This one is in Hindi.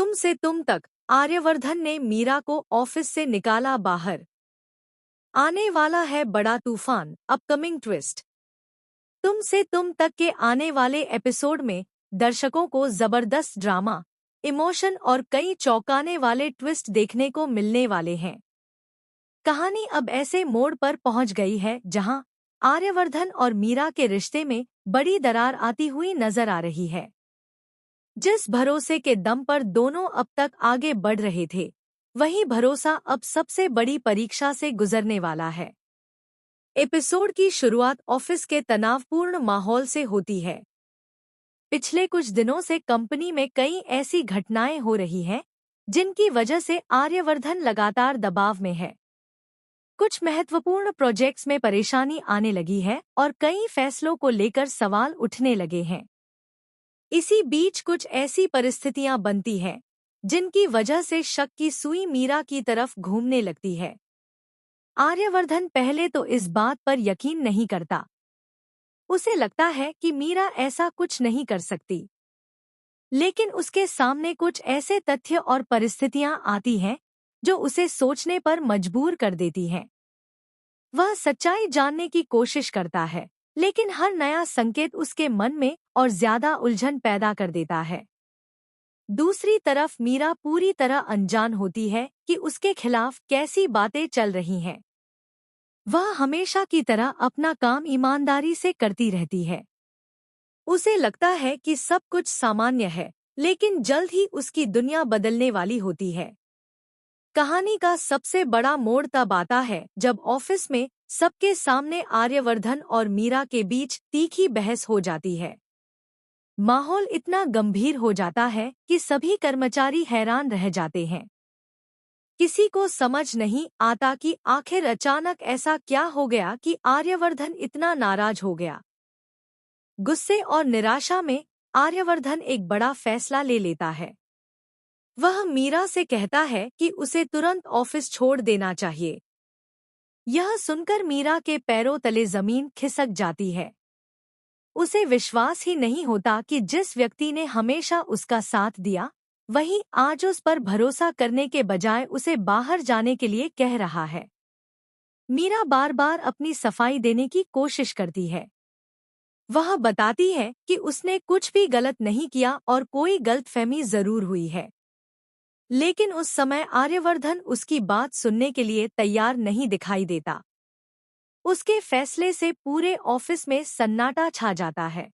तुम से तुम तक आर्यवर्धन ने मीरा को ऑफिस से निकाला बाहर। आने वाला है बड़ा तूफान, अपकमिंग ट्विस्ट। तुम से तुम तक के आने वाले एपिसोड में दर्शकों को जबरदस्त ड्रामा, इमोशन और कई चौंकाने वाले ट्विस्ट देखने को मिलने वाले हैं। कहानी अब ऐसे मोड़ पर पहुंच गई है जहां आर्यवर्धन और मीरा के रिश्ते में बड़ी दरार आती हुई नजर आ रही है। जिस भरोसे के दम पर दोनों अब तक आगे बढ़ रहे थे, वही भरोसा अब सबसे बड़ी परीक्षा से गुजरने वाला है। एपिसोड की शुरुआत ऑफिस के तनावपूर्ण माहौल से होती है। पिछले कुछ दिनों से कंपनी में कई ऐसी घटनाएं हो रही हैं, जिनकी वजह से आर्यवर्धन लगातार दबाव में है। कुछ महत्वपूर्ण प्रोजेक्ट्स में परेशानी आने लगी है और कई फैसलों को लेकर सवाल उठने लगे हैं। इसी बीच कुछ ऐसी परिस्थितियां बनती हैं, जिनकी वजह से शक की सुई मीरा की तरफ घूमने लगती है। आर्यवर्धन पहले तो इस बात पर यकीन नहीं करता। उसे लगता है कि मीरा ऐसा कुछ नहीं कर सकती। लेकिन उसके सामने कुछ ऐसे तथ्य और परिस्थितियां आती हैं, जो उसे सोचने पर मजबूर कर देती हैं। वह सच्चाई जानने की कोशिश करता है, लेकिन हर नया संकेत उसके मन में और ज्यादा उलझन पैदा कर देता है। दूसरी तरफ मीरा पूरी तरह अनजान होती है कि उसके खिलाफ कैसी बातें चल रही हैं। वह हमेशा की तरह अपना काम ईमानदारी से करती रहती है। उसे लगता है कि सब कुछ सामान्य है, लेकिन जल्द ही उसकी दुनिया बदलने वाली होती है। कहानी का सबसे बड़ा मोड़ तब आता है जब ऑफिस में सबके सामने आर्यवर्धन और मीरा के बीच तीखी बहस हो जाती है। माहौल इतना गंभीर हो जाता है कि सभी कर्मचारी हैरान रह जाते हैं। किसी को समझ नहीं आता कि आखिर अचानक ऐसा क्या हो गया कि आर्यवर्धन इतना नाराज हो गया। गुस्से और निराशा में आर्यवर्धन एक बड़ा फैसला ले लेता है। वह मीरा से कहता है कि उसे तुरंत ऑफिस छोड़ देना चाहिए। यह सुनकर मीरा के पैरों तले जमीन खिसक जाती है। उसे विश्वास ही नहीं होता कि जिस व्यक्ति ने हमेशा उसका साथ दिया, वही आज उस पर भरोसा करने के बजाय उसे बाहर जाने के लिए कह रहा है। मीरा बार बार अपनी सफाई देने की कोशिश करती है। वह बताती है कि उसने कुछ भी गलत नहीं किया और कोई गलतफहमी जरूर हुई है। लेकिन उस समय आर्यवर्धन उसकी बात सुनने के लिए तैयार नहीं दिखाई देता। उसके फैसले से पूरे ऑफिस में सन्नाटा छा जाता है।